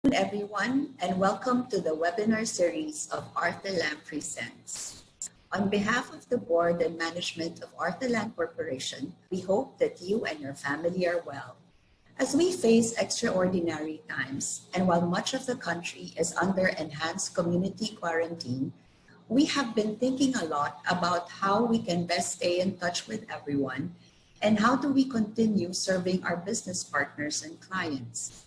Good afternoon, everyone, and welcome to the webinar series of ARTHALAND Presents. On behalf of the board and management of ARTHALAND Corporation, we hope that you and your family are well. As we face extraordinary times, and while much of the country is under enhanced community quarantine, we have been thinking a lot about how we can best stay in touch with everyone and how do we continue serving our business partners and clients.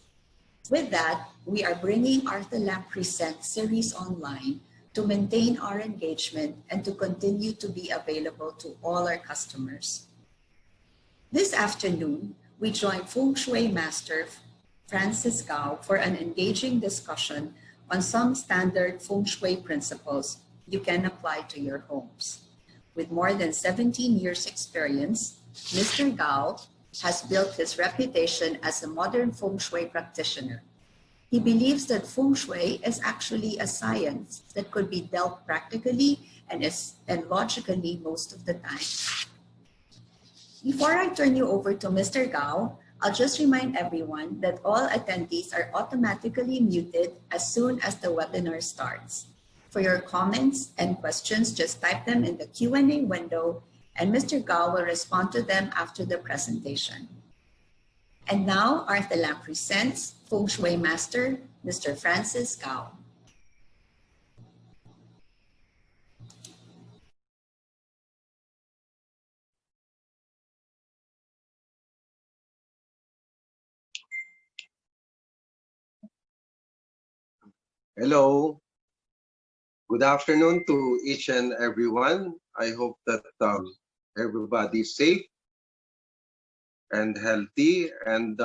With that, we are bringing ARTHALAND Presents series online to maintain our engagement and to continue to be available to all our customers. This afternoon, we join Feng Shui Master Francis Gao for an engaging discussion on some standard Feng Shui principles you can apply to your homes. With more than 17 years experience, Mr. Gao has built his reputation as a modern Feng Shui practitioner. He believes that Feng Shui is actually a science that could be dealt practically and logically most of the time. Before I turn you over to Mr. Gao, I'll just remind everyone that all attendees are automatically muted as soon as the webinar starts. For your comments and questions, just type them in the Q&A window and Mr. Gao will respond to them after the presentation. And now, ARTHALAND presents Feng Shui Master, Mr. Francis Gao. Hello. Good afternoon to each and everyone. I hope that everybody is safe and healthy. And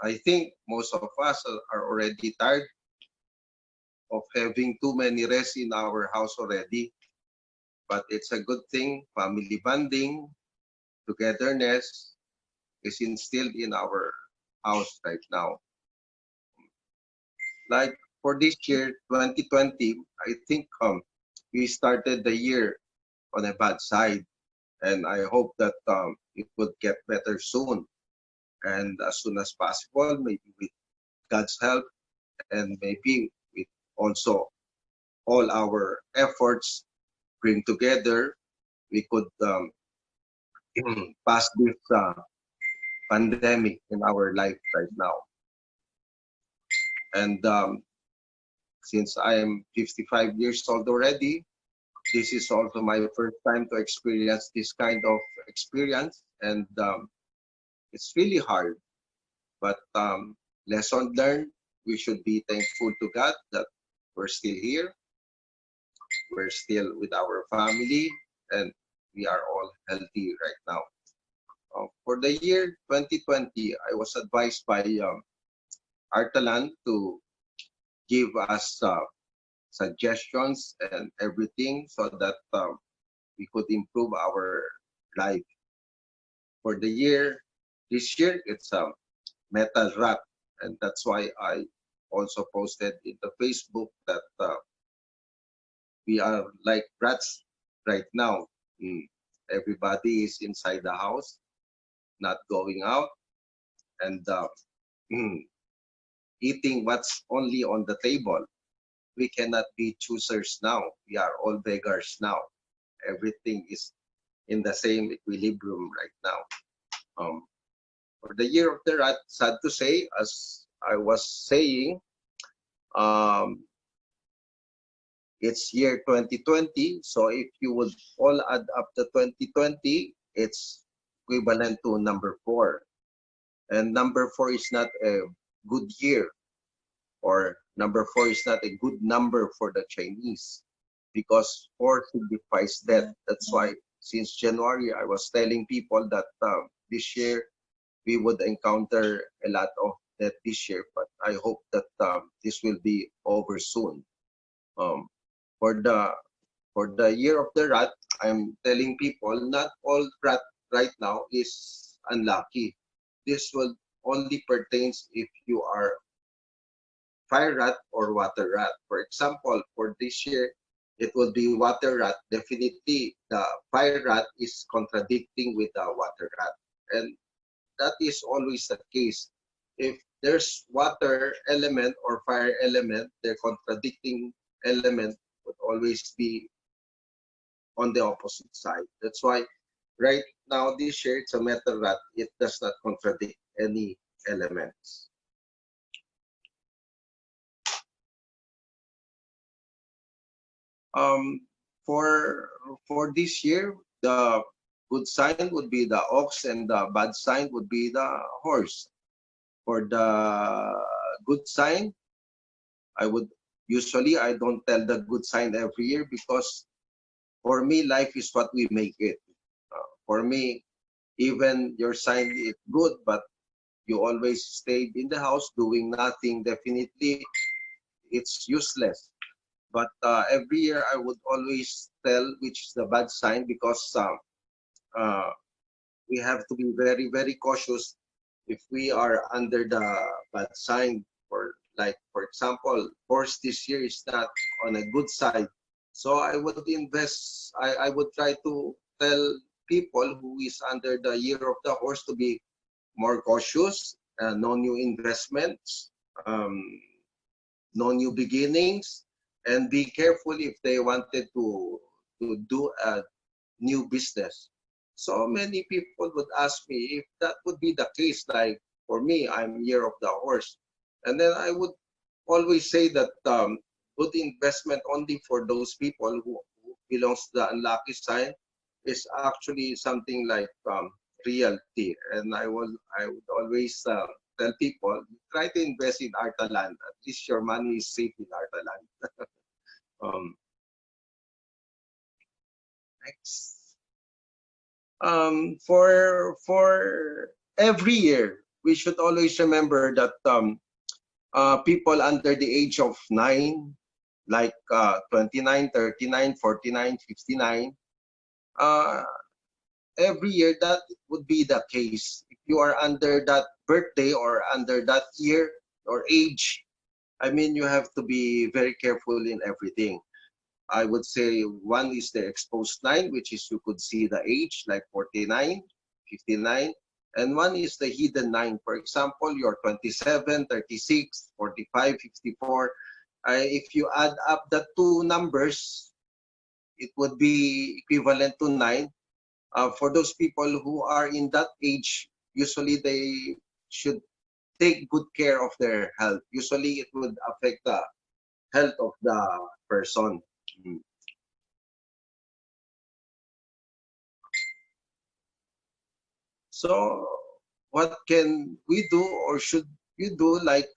I think most of us are already tired of having too many rests in our house already. But it's a good thing. Family bonding, togetherness is instilled in our house right now. Like for this year, 2020, I think we started the year on a bad side. And I hope that it would get better soon. And as soon as possible, maybe with God's help, and maybe with also all our efforts bring together, we could pass this pandemic in our life right now. And since I am 55 years old already, this is also my first time to experience this kind of experience. And it's really hard, but lesson learned. We should be thankful to God that we're still here. We're still with our family, and we are all healthy right now. For the year 2020, I was advised by ARTHALAND to give us suggestions and everything so that we could improve our life. For the year, this year, it's a metal rat. And that's why I also posted in the Facebook that we are like rats right now. Everybody is inside the house, not going out, and eating what's only on the table. We cannot be choosers now. We are all beggars now. Everything is in the same equilibrium right now. For the year of the rat, sad to say, as I was saying, it's year 2020. So if you would all add up the 2020, it's equivalent to number 4. And number 4 is not a good year, or number 4 is not a good number for the Chinese, because 4 signifies death. That's why since January, I was telling people that this year we would encounter a lot of death this year, but I hope that this will be over soon. For the year of the rat, I'm telling people not all rat right now is unlucky. This will only pertains if you are fire rat or water rat. For example, for this year, it will be water rat. Definitely, the fire rat is contradicting with the water rat. And that is always the case. if there's water element or fire element, their contradicting element would always be on the opposite side. That's why right now this year it's a metal rod. It does not contradict any elements. Um, for this year, the good sign would be the ox and the bad sign would be the horse. For the good sign, I don't tell the good sign every year because for me, life is what we make it. For me, even your sign is good, but you always stayed in the house doing nothing, definitely it's useless. But every year I would always tell which is the bad sign because uh, we have to be very, very cautious if we are under the bad sign. For example, horse this year is not on a good side. So I would try to tell people who is under the year of the horse to be more cautious, no new investments, um, no new beginnings, and be careful if they wanted to do a new business. So many people would ask me if that would be the case. Like for me, I'm year of the horse, and then I would always say that good investment only for those people who belongs to the unlucky sign is actually something like realty. And I would always tell people try to invest in ARTHALAND. At least your money is safe in ARTHALAND. um, Next. For every year, we should always remember that people under the age of 9, like 29, 39, 49, 59, uh, every year that would be the case. If you are under that birthday or under that year or age, I mean, you have to be very careful in everything. I would say one is the exposed line, which is you could see the age like 49, 59, and one is the hidden line. For example, you're 27, 36, 45, 54. If you add up the two numbers, it would be equivalent to 9. For those people who are in that age, usually they should take good care of their health. Usually it would affect the health of the person. So what can we do or should you do like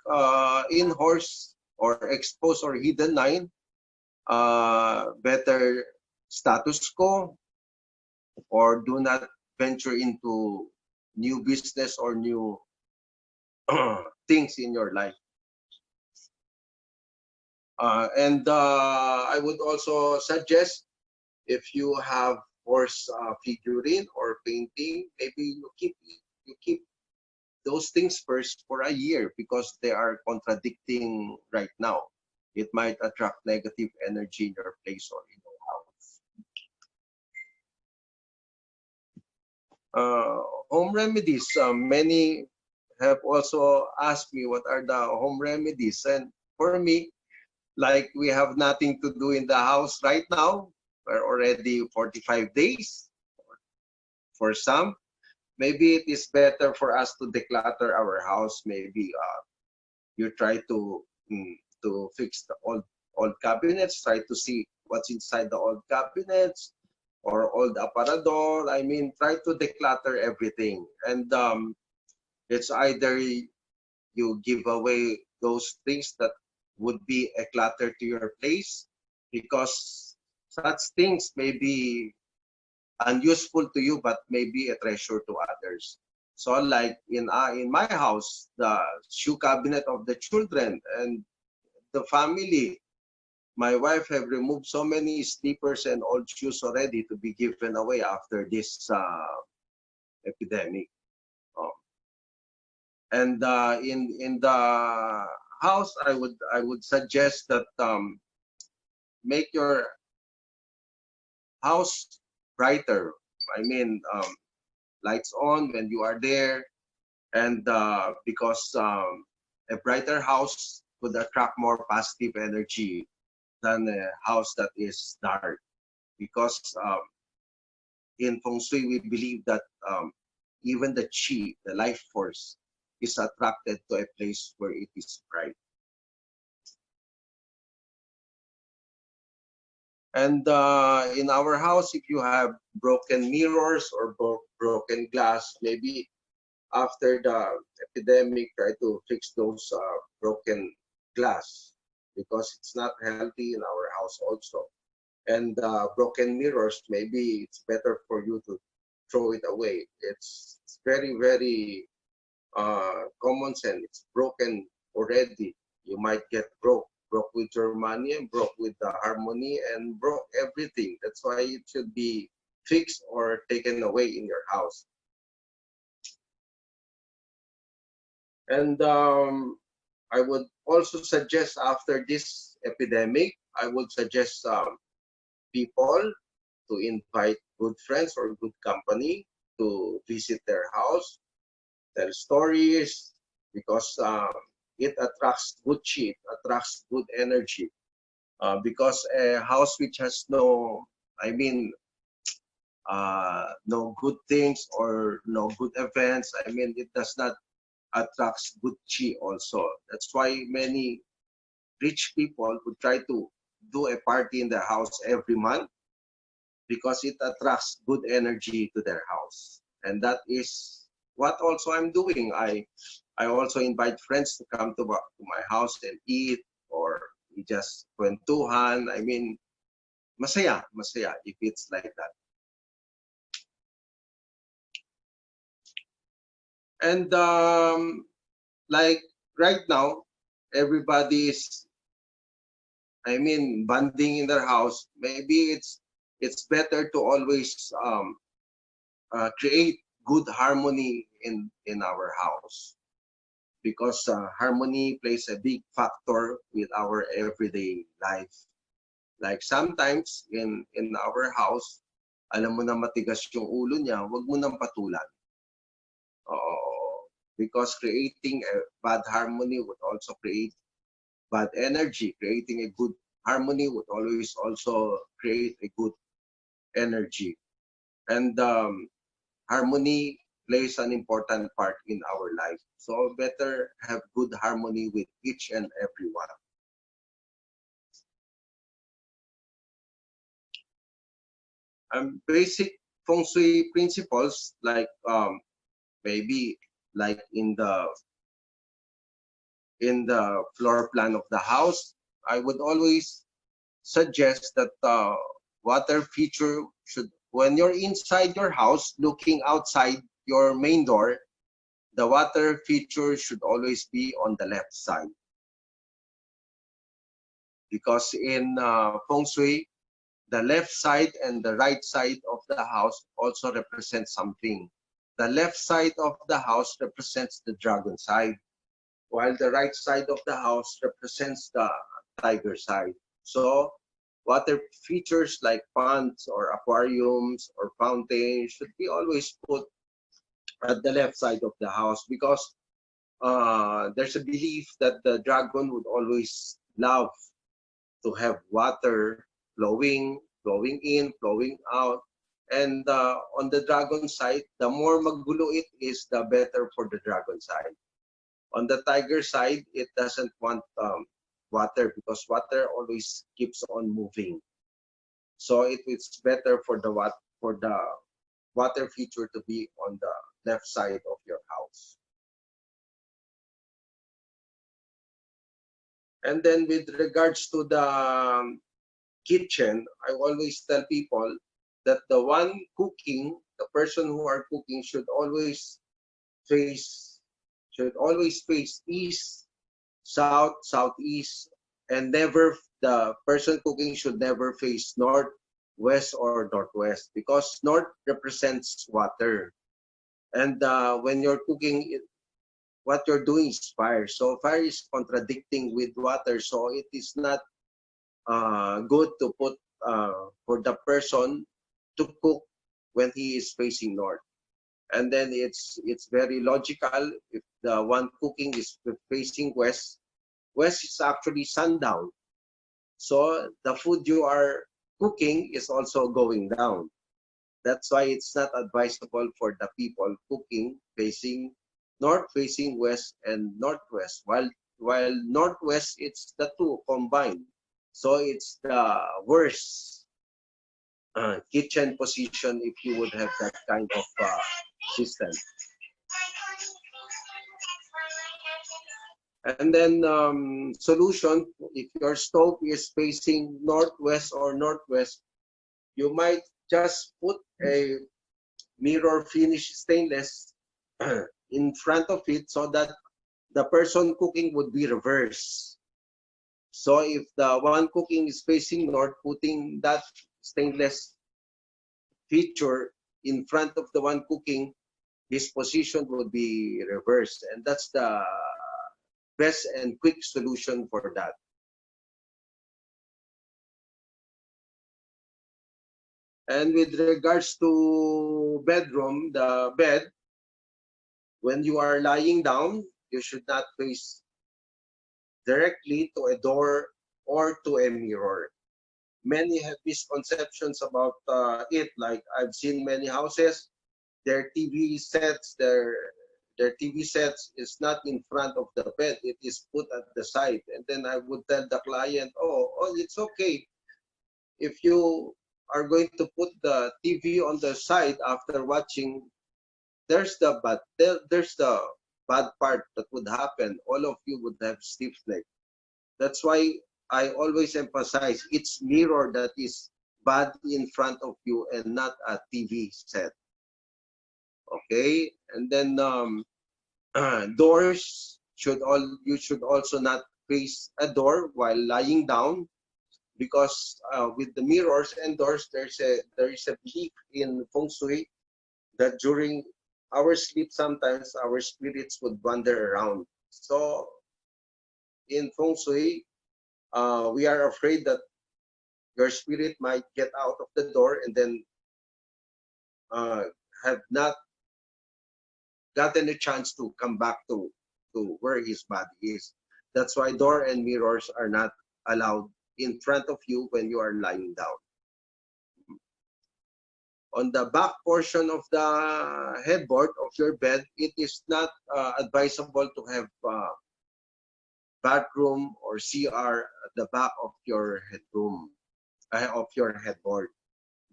in horse or exposed or hidden line? Better status quo or do not venture into new business or new things in your life. I would also suggest if you have horse figurine or painting, maybe you keep those things first for a year because they are contradicting right now. It might attract negative energy in your place or in your house. Home remedies. Many have also asked me what are the home remedies, and for me, like we have nothing to do in the house right now. We're already 45 days for some. Maybe it is better for us to declutter our house. Maybe you try to fix the old cabinets, try to see what's inside the old cabinets or old aparador. I mean, try to declutter everything. And it's either you give away those things that would be a clutter to your place because such things may be unuseful to you but may be a treasure to others. So like in my house, the shoe cabinet of the children and the family, my wife have removed so many slippers and old shoes already to be given away after this epidemic. Oh. And in the house, I would suggest that make your house brighter. I mean, lights on when you are there. And because a brighter house would attract more positive energy than a house that is dark. Because in Feng Shui, we believe that even the chi, the life force, is attracted to a place where it is bright. And in our house, if you have broken mirrors or broken glass, maybe after the epidemic, try to fix those broken glass, because it's not healthy in our house also. And broken mirrors, maybe it's better for you to throw it away. It's very, very common sense. It's broken already. You might get broke with your money, and broke with the harmony, and broke everything. That's why it should be fixed or taken away in your house. And I would also suggest, after this epidemic, I would suggest people to invite good friends or good company to visit their house, tell stories, because it attracts good chi, it attracts good energy. Because a house which has no, I mean, no good things or no good events, I mean, it does not attracts good chi also. That's why many rich people would try to do a party in their house every month, because it attracts good energy to their house. And that is what also I'm doing. I also invite friends to come to my house and eat, or we just kwentuhan. I mean, masaya if it's like that. And like right now, everybody is, I mean, bonding in their house. Maybe it's better to always create good harmony in our house, because harmony plays a big factor with our everyday life. Like sometimes in our house, alam mo na matigas yung ulo niya, wag mo nang patulan. Because creating a bad harmony would also create bad energy. Creating a good harmony would always also create a good energy. And harmony plays an important part in our life. So better have good harmony with each and everyone. Basic Feng Shui principles, like maybe like in the floor plan of the house, I would always suggest that water feature should, when you're inside your house looking outside your main door, the water feature should always be on the left side. Because in Feng Shui, the left side and the right side of the house also represent something. The left side of the house represents the dragon side, while the right side of the house represents the tiger side. So water features like ponds or aquariums or fountains should be always put at the left side of the house, because there's a belief that the dragon would always love to have water flowing in, flowing out. And on the dragon side, the more magulo it is, the better for the dragon side. On the tiger side, it doesn't want water, because water always keeps on moving. So it's better for the water feature to be on the left side of your house. And then with regards to the kitchen, I always tell people that the one cooking, the person who are cooking should always face east, south, southeast, and never, the person cooking should never face north, west, or northwest, because north represents water. And when you're cooking, what you're doing is fire. So fire is contradicting with water. So it is not good to put for the person to cook when he is facing north. And then it's very logical. If the one cooking is facing west, west is actually sundown. So the food you are cooking is also going down. That's why it's not advisable for the people cooking facing north, facing west, and northwest. While northwest, it's the two combined. So it's the worst kitchen position if you would have that kind of system. And then solution, if your stove is facing northwest or northwest, you might just put a mirror finish stainless in front of it so that the person cooking would be reversed. So if the one cooking is facing north, putting that stainless feature in front of the one cooking, his position would be reversed. And that's the best and quick solution for that. And with regards to bedroom, the bed, when you are lying down, you should not face directly to a door or to a mirror. Many have misconceptions about it. Like I've seen many houses, their TV sets, their TV sets is not in front of the bed. It is put at the side. And then I would tell the client, oh, it's okay. If you are going to put the TV on the side after watching, there's the bad part that would happen. All of you would have stiff neck. That's why I always emphasize it's mirror that is bad in front of you and not a TV set. Okay, and then doors you should also not face a door while lying down, because with the mirrors and doors there is a belief in Feng Shui that during our sleep sometimes our spirits would wander around. So in Feng Shui, we are afraid that your spirit might get out of the door and then have not gotten a chance to come back to where his body is. That's why door and mirrors are not allowed in front of you when you are lying down. On the back portion of the headboard of your bed, it is not advisable to have bathroom or CR at the back of your headroom, of your headboard,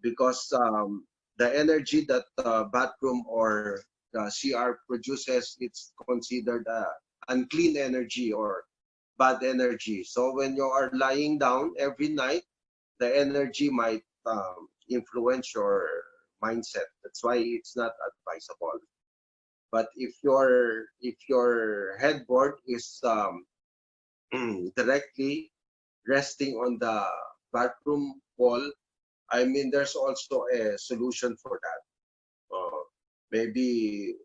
because the energy that the bathroom or the CR produces, it's considered unclean energy or bad energy. So when you are lying down every night, the energy might influence your mindset. That's why it's not advisable. But if your headboard is directly resting on the bathroom wall, I mean, there's also a solution for that. Maybe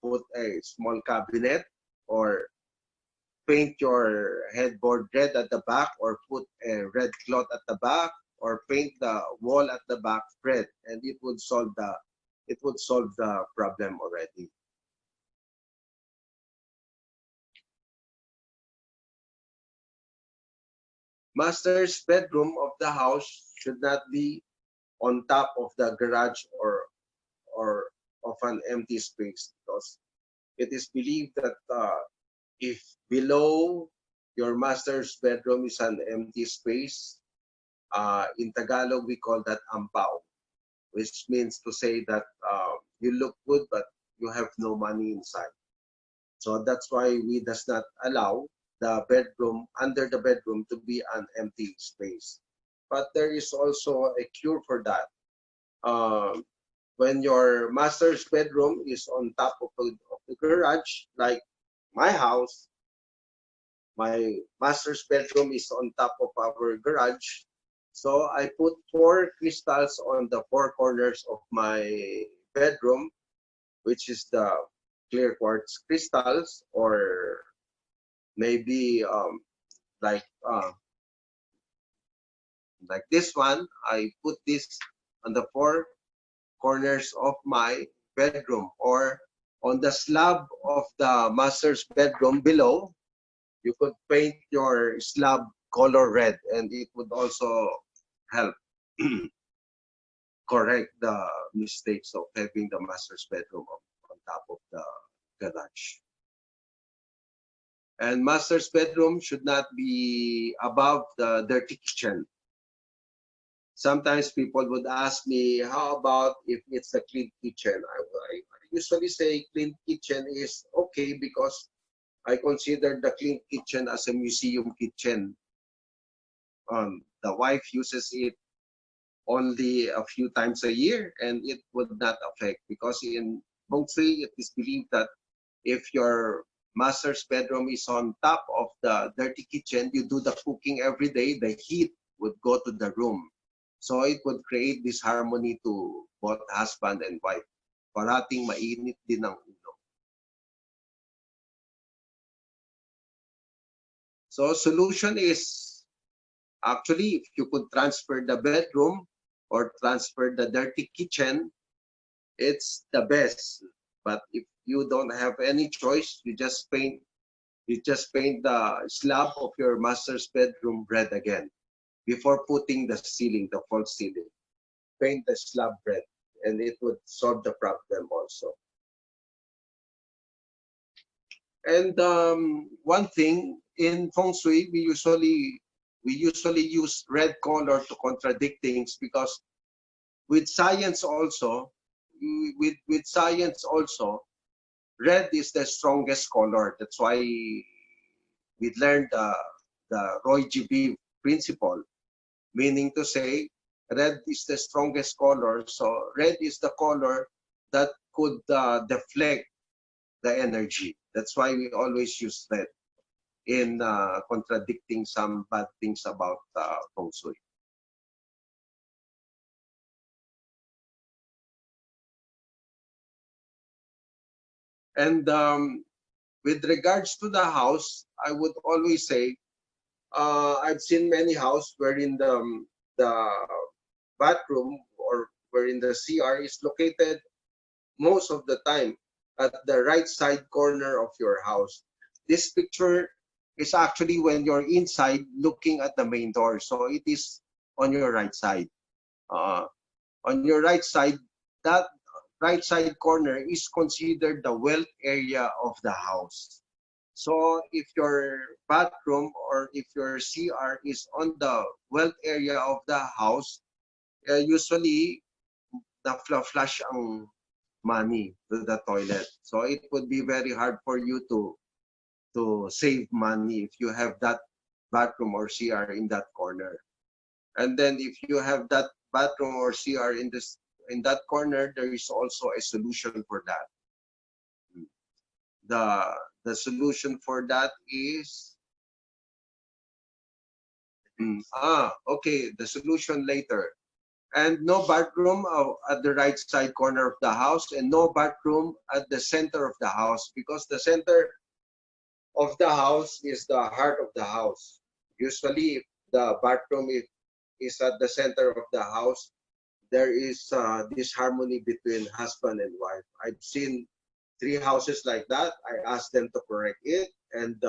put a small cabinet or paint your headboard red at the back, or put a red cloth at the back, or paint the wall at the back red, and it would solve the problem already. Master's bedroom of the house should not be on top of the garage or of an empty space, because it is believed that if below your master's bedroom is an empty space, in Tagalog we call that ampaw, which means to say that you look good but you have no money inside. So that's why we does not allow the bedroom, under the bedroom, to be an empty space. But there is also a cure for that. When your master's bedroom is on top of the garage, like my house, my master's bedroom is on top of our garage. So I put 4 crystals on the 4 corners of my bedroom, which is the clear quartz crystals, or maybe like this one. I put this on the 4 corners of my bedroom, or on the slab of the master's bedroom below, you could paint your slab color red, and it would also help correct the mistakes of having the master's bedroom on top of the garage. And master's bedroom should not be above the dirty kitchen. Sometimes people would ask me, how about if it's a clean kitchen? I usually say clean kitchen is okay, because I consider the clean kitchen as a museum kitchen. The wife uses it only a few times a year, and it would not affect, because in Feng Shui, it is believed that if your master's bedroom is on top of the dirty kitchen, you do the cooking every day, the heat would go to the room. So it would create this harmony to both husband and wife. Parating mainit din ang ulo. So solution is, actually, if you could transfer the bedroom or transfer the dirty kitchen, it's the best. But if you don't have any choice, you just paint the slab of your master's bedroom red again before putting the ceiling, the false ceiling. Paint the slab red, and it would solve the problem also. And one thing in Feng Shui, we usually use red color to contradict things, because with science also, red is the strongest color. That's why we learned the Roy G. B principle, meaning to say red is the strongest color. So red is the color that could deflect the energy. That's why we always use red in contradicting some bad things about Feng Shui. And with regards to the house, I would always say, I've seen many houses wherein the bathroom or wherein the CR is located most of the time at the right side corner of your house. This picture is actually when you're inside looking at the main door. So it is on your right side. On your right side, that right side corner is considered the wealth area of the house. So if your bathroom or if your CR is on the wealth area of the house, usually na-flush ang money to the toilet. So it would be very hard for you to save money if you have that bathroom or CR in that corner. And then if you have that bathroom or CR in that corner, there is also a solution for that. The solution for that is okay, the solution later. And no bathroom at the right side corner of the house, and no bathroom at the center of the house, because the center of the house is the heart of the house. Usually, if the bathroom is at the center of the house, there is disharmony between husband and wife. I've seen 3 houses like that. I asked them to correct it, and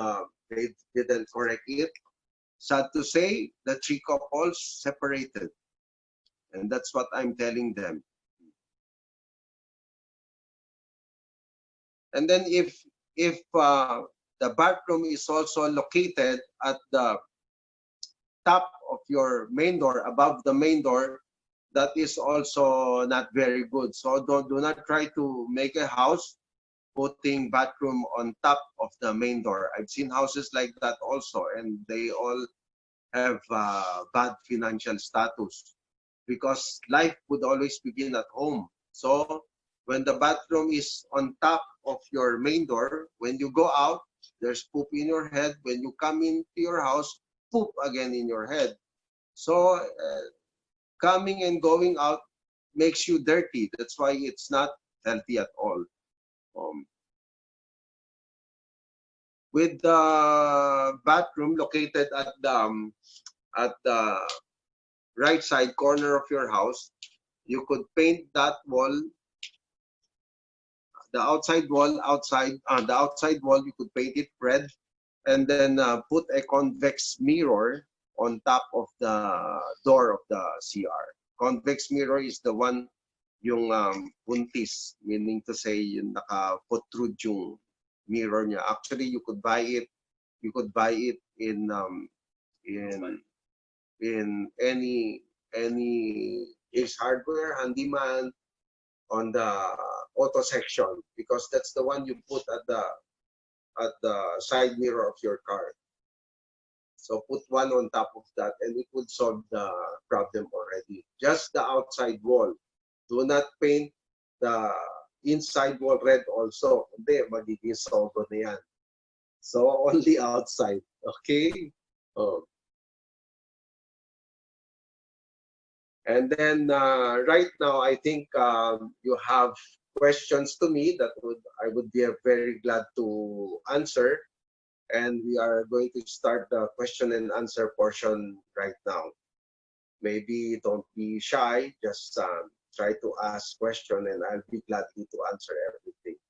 they didn't correct it. Sad to say, the 3 couples separated. And that's what I'm telling them. And then if the bathroom is also located at the top of your main door, above the main door, that is also not very good. So do not try to make a house putting bathroom on top of the main door. I've seen houses like that also, and they all have bad financial status, because life would always begin at home. So when the bathroom is on top of your main door, when you go out, there's poop in your head. When you come into your house, poop again in your head. So coming and going out makes you dirty. That's why it's not healthy at all. With the bathroom located at the right side corner of your house, you could paint that wall the outside wall, the outside wall, you could paint it red, and then put a convex mirror on top of the door of the CR. Convex mirror is the one yung puntis, meaning to say yung naka-protrude yung mirror niya. Actually, you could buy it. You could buy it in any Ace Hardware, Handyman, on the auto section, because that's the one you put at the side mirror of your car. So put one on top of that, and it would solve the problem already. Just the outside wall. Do not paint the inside wall red also. Hindi, magiging sobo na yan. So only outside. Okay? Oh. And then right now, I think you have questions to me that I would be very glad to answer. And we are going to start the question and answer portion right now. Maybe don't be shy, just try to ask question, and I'll be glad to answer everything.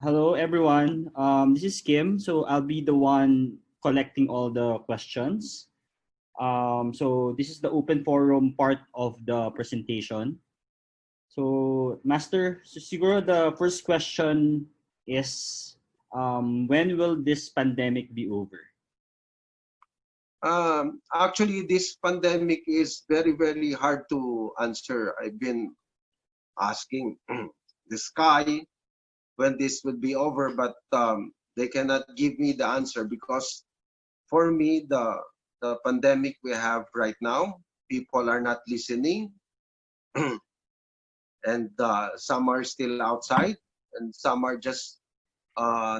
Hello, everyone. This is Kim. So I'll be the one collecting all the questions. So this is the open forum part of the presentation. So Master, so siguro the first question is, when will this pandemic be over? Actually, this pandemic is very, very hard to answer. I've been asking the sky when this will be over, but they cannot give me the answer, because for me, the pandemic we have right now, people are not listening, and some are still outside, and some are just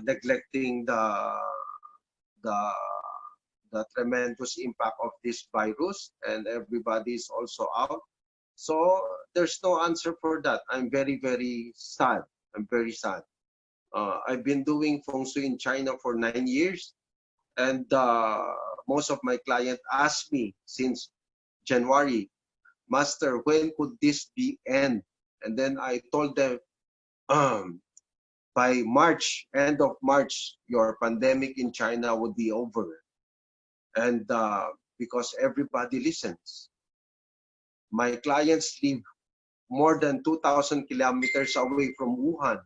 neglecting the tremendous impact of this virus, and everybody is also out. So there's no answer for that. I'm very, very sad. I'm very sad. I've been doing Feng Shui in China for 9 years, and most of my clients ask me since January, Master, when could this be end? And then I told them, by March, end of March, your pandemic in China would be over. And because everybody listens. My clients live more than 2,000 kilometers away from Wuhan,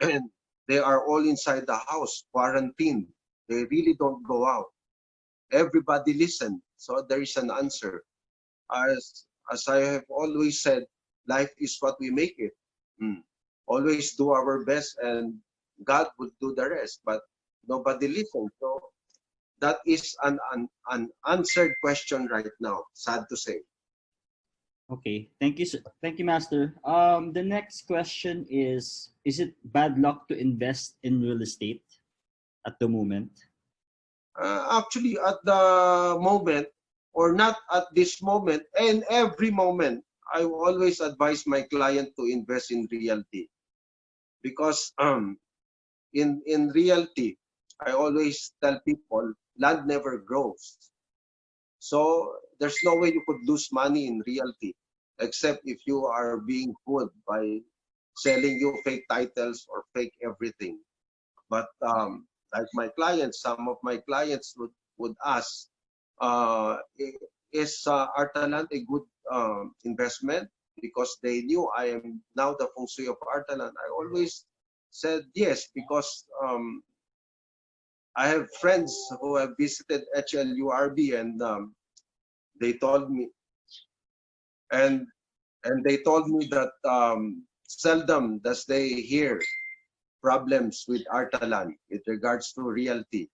and they are all inside the house, quarantined. They really don't go out. Everybody listen, so there is an answer. As I have always said, life is what we make it. Always do our best, and God would do the rest. But nobody listens. So that is an unanswered question right now. Sad to say. Okay, thank you, sir. Thank you, Master. The next question is it bad luck to invest in real estate at the moment? Actually, at the moment, or not at this moment, and every moment, I always advise my client to invest in realty, because in realty, I always tell people, land never grows. So there's no way you could lose money in realty, except if you are being fooled by selling you fake titles or fake everything. But like my clients, some of my clients would ask, is ARTHALAND a good investment? Because they knew I am now the Feng Shui of ARTHALAND. I always said yes, because I have friends who have visited HLURB, and they told me, and they told me that seldom does they hear problems with ARTHALAND with regards to realty.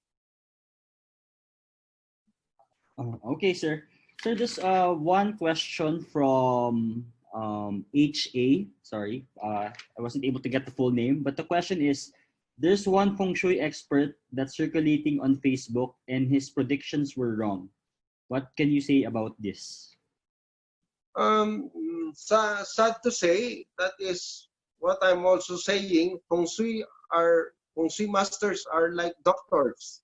Okay, sir. So just one question from HA. Sorry, I wasn't able to get the full name, but the question is, there's one Feng Shui expert that's circulating on Facebook, and his predictions were wrong. What can you say about this? Sad to say, that is what I'm also saying. Feng Shui masters are like doctors.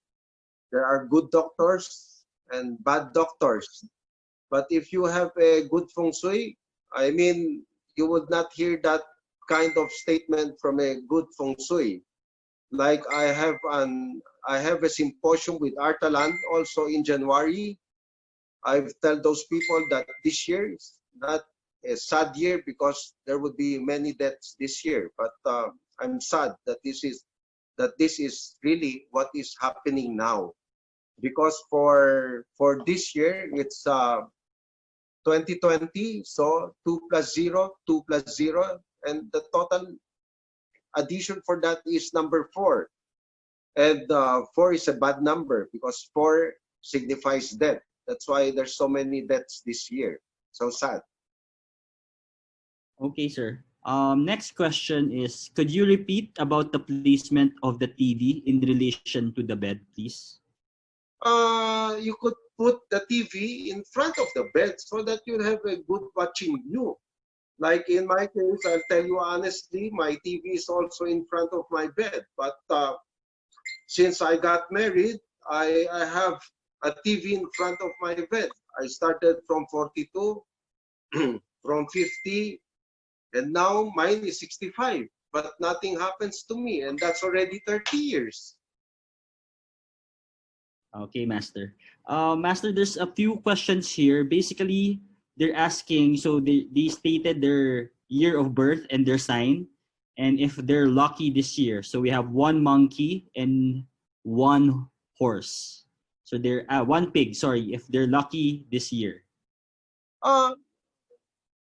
There are good doctors and bad doctors. But if you have a good Feng Shui, I mean, you would not hear that kind of statement from a good Feng Shui. Like I have a symposium with ARTHALAND also in January. I've tell those people that this year is not a sad year because there would be many deaths this year. But I'm sad that this is really what is happening now, because for this year it's 2020, so 2 plus 0, 2 plus 0, and the total addition for that is number 4. And 4 is a bad number because 4 signifies death. That's why there's so many deaths this year. So sad. Okay, sir. Next question is, could you repeat about the placement of the TV in relation to the bed, please? You could put the TV in front of the bed so that you have a good watching view. Like in my case, I'll tell you honestly, my TV is also in front of my bed. But since I got married, I have a TV in front of my bed. I started from 42, from 50, and now mine is 65. But nothing happens to me, and that's already 30 years. Okay, Master. Master, there's a few questions here. Basically, they're asking, so they stated their year of birth and their sign, and if they're lucky this year. So we have one monkey and one horse. So they're one pig, sorry, if they're lucky this year.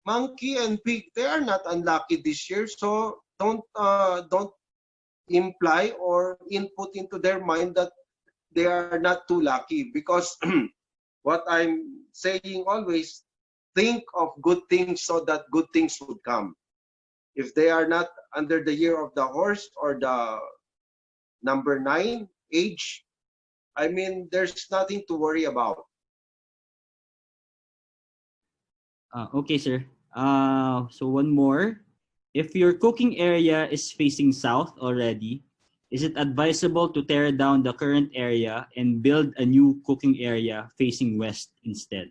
Monkey and pig, they are not unlucky this year, so don't imply or input into their mind that they are not too lucky, because what I'm saying always, think of good things so that good things would come. If they are not under the year of the horse or the number 9 age, I mean, there's nothing to worry about. Okay, sir. So one more. If your cooking area is facing south already, is it advisable to tear down the current area and build a new cooking area facing west instead?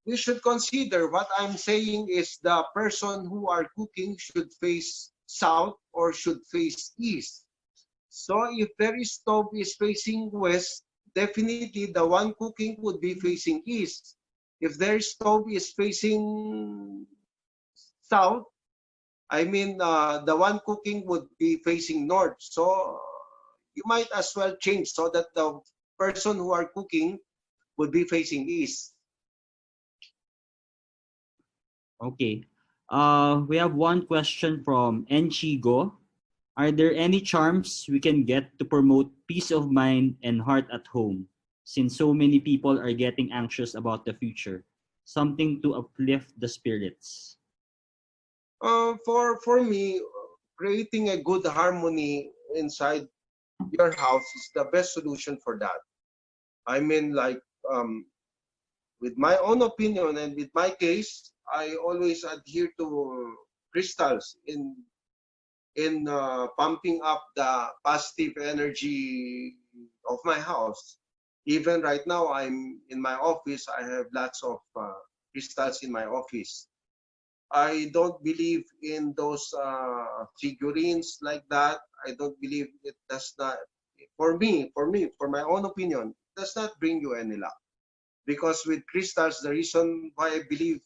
We should consider, what I'm saying is the person who are cooking should face south or should face east. So if their stove is facing west, definitely the one cooking would be facing east. If their stove is facing south, I mean, the one cooking would be facing north. So you might as well change so that the person who are cooking would be facing east. Okay. We have one question from Enchigo. Are there any charms we can get to promote peace of mind and heart at home, since so many people are getting anxious about the future? Something to uplift the spirits. For me, creating a good harmony inside your house is the best solution for that. I mean, like, with my own opinion and with my case, I always adhere to crystals in pumping up the positive energy of my house. Even right now, I'm in my office. I have lots of crystals in my office. I don't believe in those figurines like that. I don't believe it does not, for my own opinion, it does not bring you any luck. Because with crystals, the reason why I believe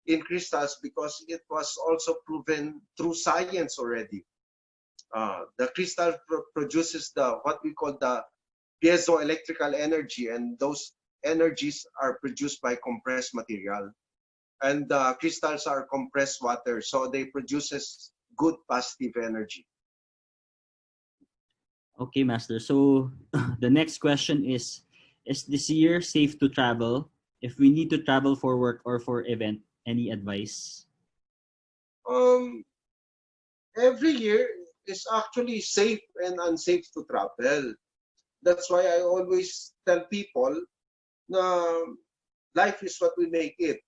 in crystals, because it was also proven through science already. The crystal produces what we call the piezoelectrical energy, and those energies are produced by compressed material. And crystals are compressed water, so they produces good positive energy. Okay, Master. So the next question is this year safe to travel? If we need to travel for work or for event, any advice? Every year is actually safe and unsafe to travel. That's why I always tell people na life is what we make it.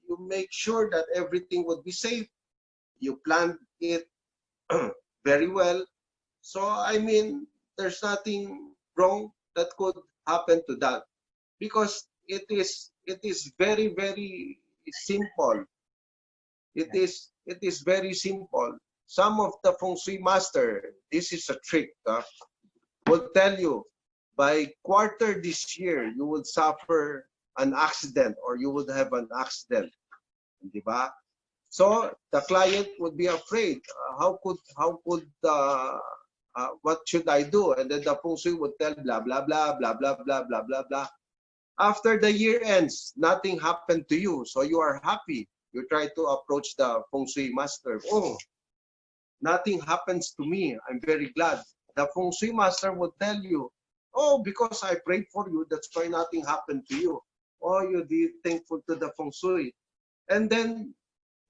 You make sure that everything would be safe. You plan it very well. So, I mean, there's nothing wrong that could happen to that, because it is very, very is simple. It is very simple. Some of the Feng Shui master, this is a trick, will tell you by quarter this year you would suffer an accident or you would have an accident, di ba? So the client would be afraid. What should I do? And then the Feng Shui would tell blah blah blah blah blah blah blah blah blah. After the year ends, nothing happened to you, so you are happy. You try to approach the Feng Shui master. Oh, nothing happens to me. I'm very glad. The Feng Shui master would tell you, oh, because I prayed for you, that's why nothing happened to you. Oh, you be thankful to the Feng Shui. And then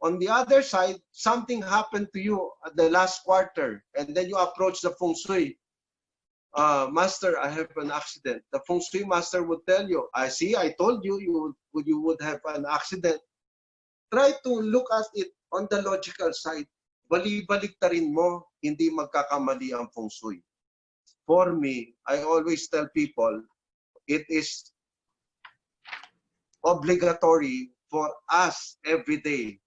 on the other side, something happened to you at the last quarter, and then you approach the Feng Shui. Master, I have an accident. The Feng Shui master would tell you, I see, I told you you would have an accident. Try to look at it on the logical side. Bali-baliktarin mo, hindi magkakamali ang Feng Shui. For me, I always tell people, it is obligatory for us every day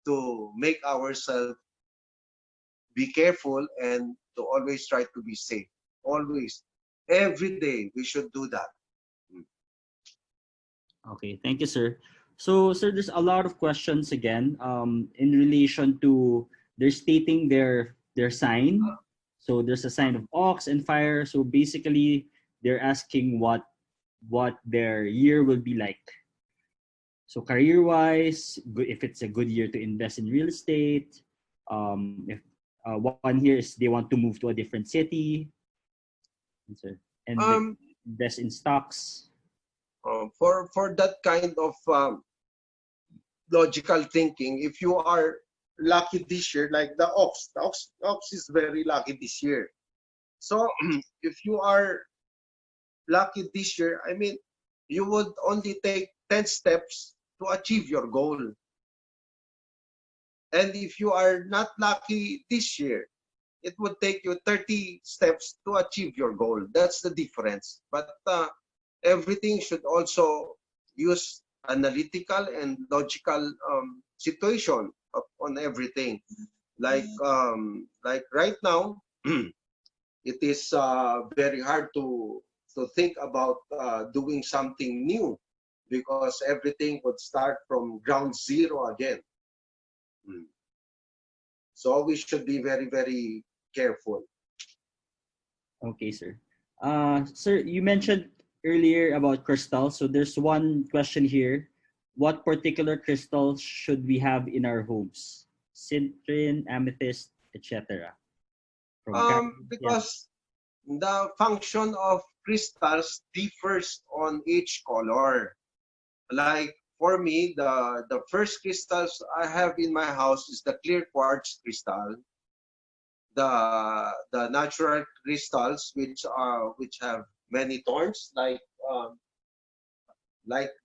to make ourselves be careful and to always try to be safe. Always. Every day, we should do that. Okay, thank you, sir. So, sir, there's a lot of questions again in relation to they're stating their sign. So there's a sign of ox and fire. So basically, they're asking what their year will be like. So career-wise, if it's a good year to invest in real estate. If one here is they want to move to a different city, and invest in stocks. For that kind of logical thinking, if you are lucky this year, like the ox is very lucky this year. So if you are lucky this year, I mean, you would only take 10 steps to achieve your goal. And if you are not lucky this year, it would take you 30 steps to achieve your goal. That's the difference. But everything should also use analytical and logical situation on everything. Like right now, it is very hard to think about doing something new because everything would start from ground zero again. So we should be very, very careful. Okay, sir. Sir, you mentioned earlier about crystals. So there's one question here. What particular crystals should we have in our homes? Citrine, amethyst, etc. Because the function of crystals differs on each color. Like for me, the first crystals I have in my house is the clear quartz crystal. The natural crystals which have many thorns, like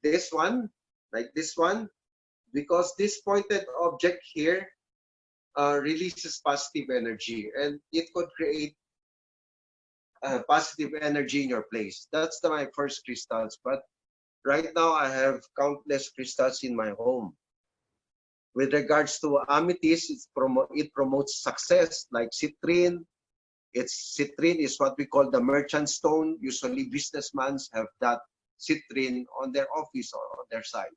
this one, because this pointed object here releases positive energy, and it could create positive energy in your place. That's my first crystals. But right now I have countless crystals in my home. With regards to amethyst, it promotes success, like citrine. Citrine is what we call the merchant stone. Usually businessmen have that citrine on their office or on their side.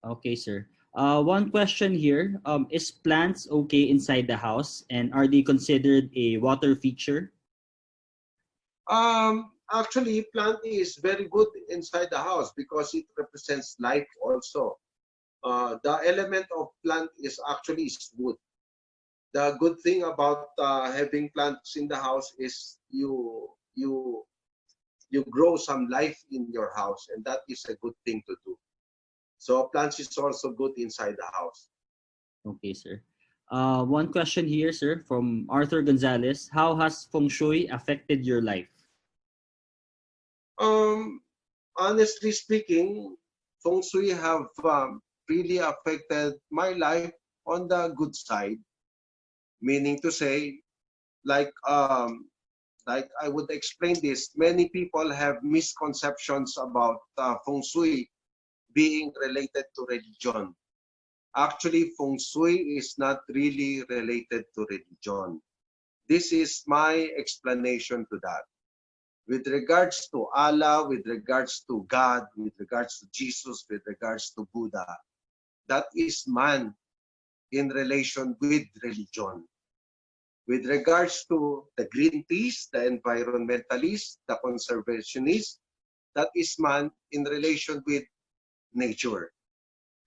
Okay, sir. One question here. Is plants okay inside the house, and are they considered a water feature? Actually, plant is very good inside the house because it represents life also. The element of plant is actually wood. The good thing about having plants in the house is you grow some life in your house, and that is a good thing to do. So plants is also good inside the house. Okay, sir. One question here, sir, from Arthur Gonzalez. How has Feng Shui affected your life? Honestly speaking, Feng Shui have really affected my life on the good side. Meaning to say, like I would explain this, many people have misconceptions about Feng Shui being related to religion. Actually, Feng Shui is not really related to religion. This is my explanation to that. With regards to Allah, with regards to God, with regards to Jesus, with regards to Buddha, that is man in relation with religion. With regards to the Greenpeace, the environmentalists, the conservationists, that is man in relation with nature.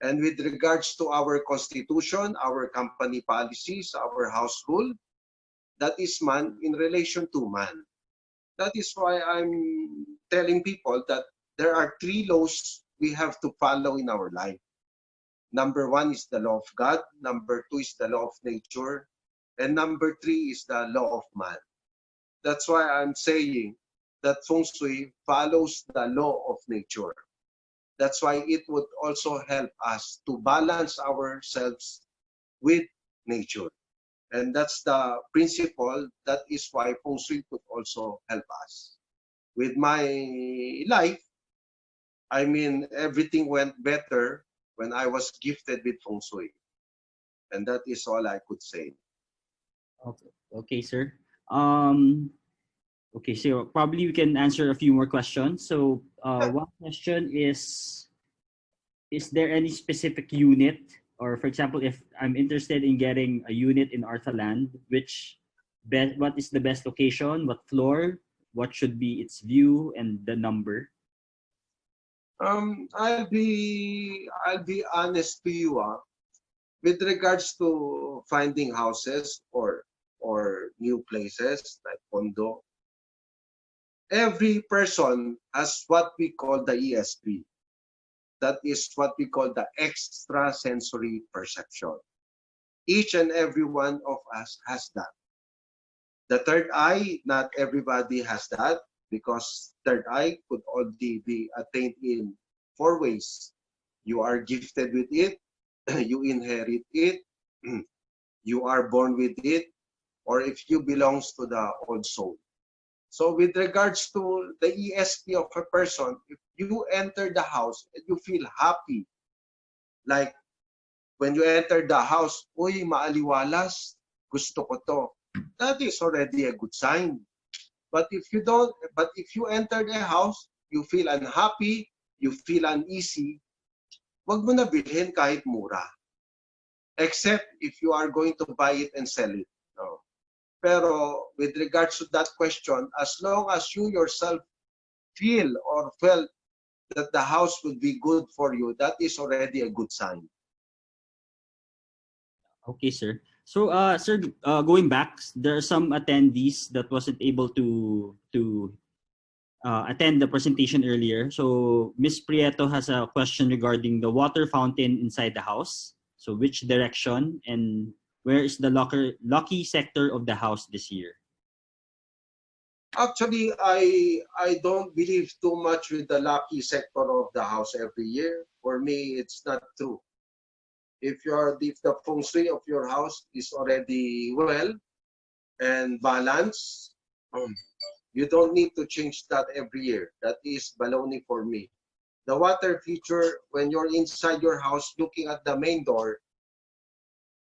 And with regards to our constitution, our company policies, our house rule, that is man in relation to man. That is why I'm telling people that there are 3 laws we have to follow in our life. Number 1 is the law of God. Number 2 is the law of nature. And number 3 is the law of man. That's why I'm saying that Feng Shui follows the law of nature. That's why it would also help us to balance ourselves with nature. And that's the principle. That is why Feng Shui could also help us. With my life, I mean, everything went better when I was gifted with Feng Shui. And that is all I could say. Okay, sir. Okay, so probably we can answer a few more questions. So one question is there any specific unit, or for example, if I'm interested in getting a unit in ARTHALAND, what is the best location, what floor, what should be its view, and the number? I'll be honest to you. With regards to finding houses or new places like condo, every person has what we call the ESP. That is what we call the extrasensory perception. Each and every one of us has that. The third eye, not everybody has that, because third eye could only be attained in 4 ways. You are gifted with it, you inherit it, you are born with it, or if you belongs to the old soul. So with regards to the ESP of a person, if you enter the house and you feel happy, like when you enter the house, uy, maaliwalas, gusto ko to. That is already a good sign. But if you enter the house, you feel unhappy, you feel uneasy, wag mo na bilhin kahit mura. Except if you are going to buy it and sell it. No. Pero with regards to that question, as long as you yourself feel or felt that the house would be good for you, that is already a good sign. Okay, sir. So, sir, going back, there are some attendees that wasn't able to attend the presentation earlier. So, Ms. Prieto has a question regarding the water fountain inside the house. So, which direction and where is the lucky sector of the house this year? Actually, I don't believe too much with the lucky sector of the house every year. For me, it's not true. If the feng shui of your house is already well and balanced, you don't need to change that every year. That is baloney for me. The water feature, when you're inside your house looking at the main door,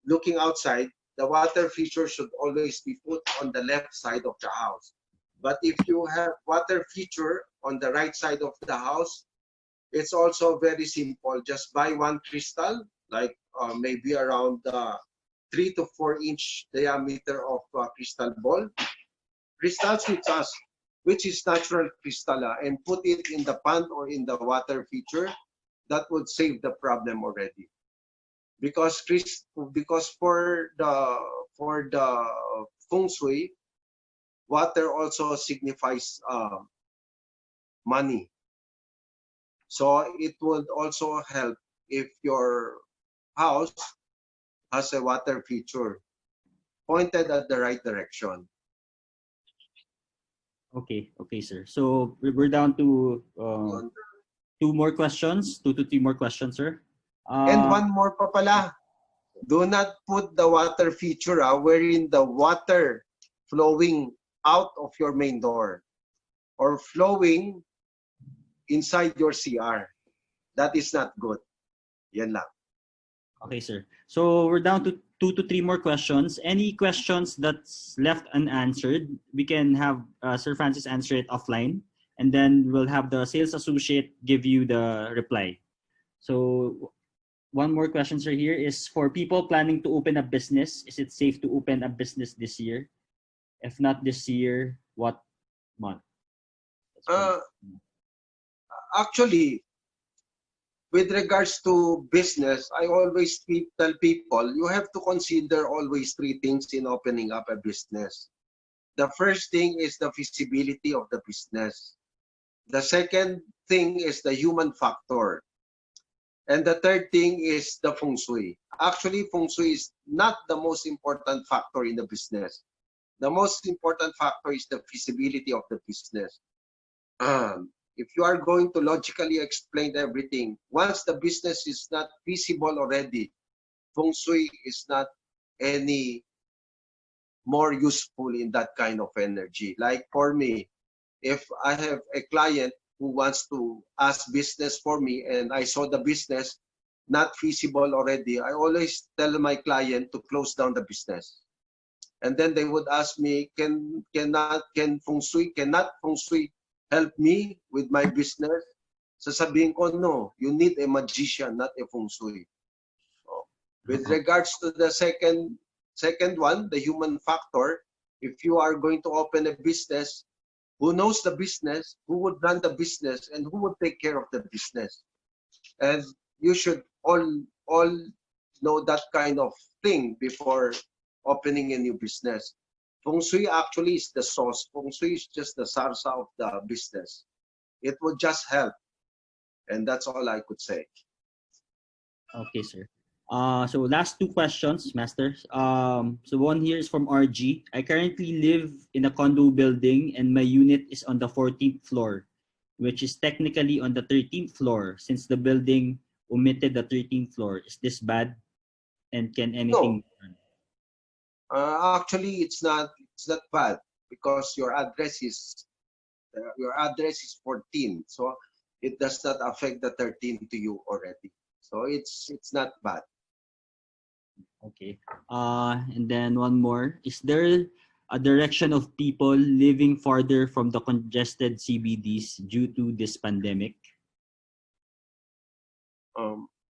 looking outside, the water feature should always be put on the left side of the house. But if you have water feature on the right side of the house, it's also very simple. Just buy one crystal, like maybe around 3 to 4 inch diameter of crystal ball. Crystals which is natural crystal, and put it in the pond or in the water feature. That would save the problem already. Because for the feng shui, water also signifies money. So it would also help if your house has a water feature pointed at the right direction. Okay, sir. So we're down to 2 more questions, 2 to 3 more questions, sir. And one more pa pala. Do not put the water feature wherein the water flowing out of your main door or flowing inside your CR. That is not good. Yan lang. Okay, sir. So we're down to 2 to 3 more questions. Any questions that's left unanswered, we can have Sir Francis answer it offline, and then we'll have the sales associate give you the reply. So one more question, sir, here is for people planning to open a business. Is it safe to open a business this year? If not this year, what month? Actually, with regards to business, I always tell people, you have to consider always 3 things in opening up a business. The first thing is the feasibility of the business. The second thing is the human factor. And the third thing is the Feng Shui. Actually, Feng Shui is not the most important factor in the business. The most important factor is the feasibility of the business. If you are going to logically explain everything, once the business is not feasible already, Feng Shui is not any more useful in that kind of energy. Like for me, if I have a client who wants to ask business for me and I saw the business not feasible already, I always tell my client to close down the business. And then they would ask me, can Feng Shui help me with my business? Sasabihin ko, no, you need a magician, not a Feng Shui. So, with regards to the second one, the human factor, if you are going to open a business, who knows the business, who would run the business, and who would take care of the business? And you should all know that kind of thing before opening a new business. Feng Shui actually is the sauce. Feng Shui is just the salsa of the business. It would just help. And that's all I could say. Okay, sir. So last 2 questions, Master. So one here is from RG. I currently live in a condo building and my unit is on the 14th floor, which is technically on the 13th floor since the building omitted the 13th floor. Is this bad? And can anything? No. Actually, it's not bad because your address is 14, so it does not affect the 13 to you already. So it's not bad. Okay. And then one more. Is there a direction of people living farther from the congested CBDs due to this pandemic?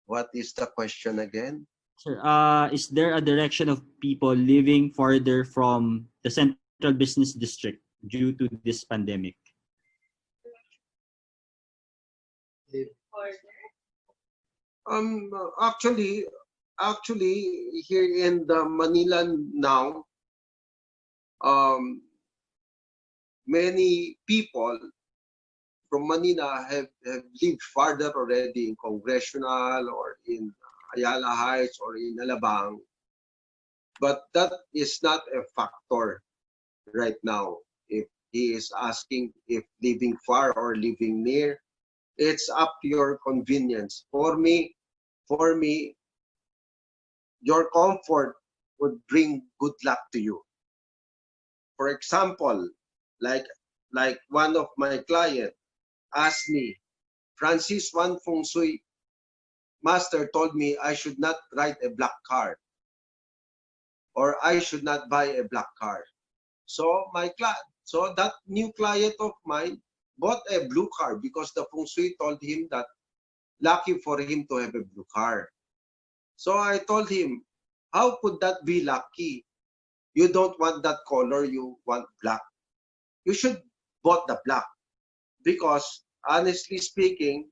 What is the question again? Sir, is there a direction of people living farther from the central business district due to this pandemic? Actually, here in the Manila now, many people from Manila have lived farther already in Congressional or in Ayala Heights or in Alabang. But that is not a factor right now. If he is asking if living far or living near, it's up to your convenience. For me, your comfort would bring good luck to you. For example, like one of my clients asked me, Francis, one Feng Shui master told me I should not write a black card or I should not buy a black card. So that new client of mine bought a blue card because the Feng Shui told him that lucky for him to have a blue card. So I told him, how could that be lucky? You don't want that color, you want black. You should bought the black because honestly speaking,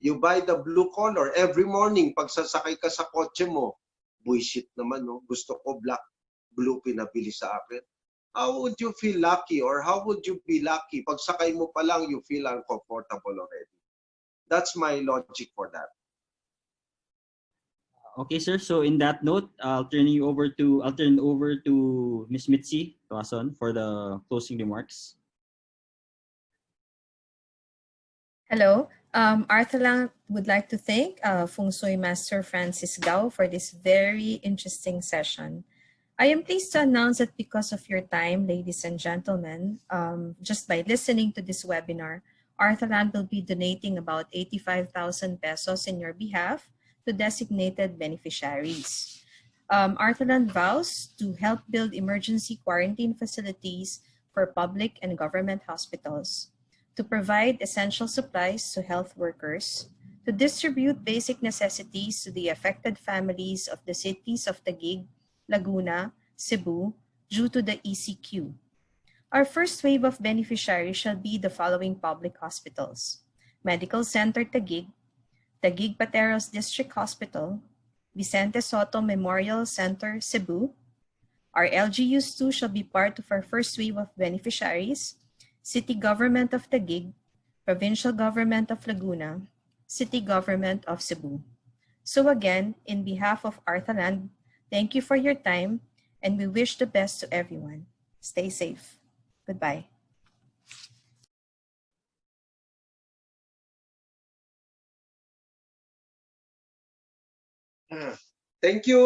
you buy the blue color every morning pag sasakay ka sa kotse mo. Bullshit naman, no? Gusto ko blue pinabili sa akin. How would you feel lucky or how would you be lucky? Pag sakay mo pa lang, you feel uncomfortable already. That's my logic for that. Okay, sir. So in that note, I'll turn over to Ms. Mitzi Tuason for the closing remarks. Hello. ARTHALAND would like to thank Feng Shui Master Francis Gao for this very interesting session. I am pleased to announce that because of your time, ladies and gentlemen, just by listening to this webinar, ARTHALAND will be donating about 85,000 pesos in your behalf to designated beneficiaries. ARTHALAND vows to help build emergency quarantine facilities for public and government hospitals, to provide essential supplies to health workers, to distribute basic necessities to the affected families of the cities of Taguig, Laguna, Cebu, due to the ECQ. Our first wave of beneficiaries shall be the following public hospitals: Medical Center Taguig, Taguig Pateros District Hospital, Vicente Soto Memorial Center, Cebu. Our LGUs too shall be part of our first wave of beneficiaries: City Government of Taguig, Provincial Government of Laguna, City Government of Cebu. So again, in behalf of ARTHALAND, thank you for your time, and we wish the best to everyone. Stay safe. Goodbye. Thank you.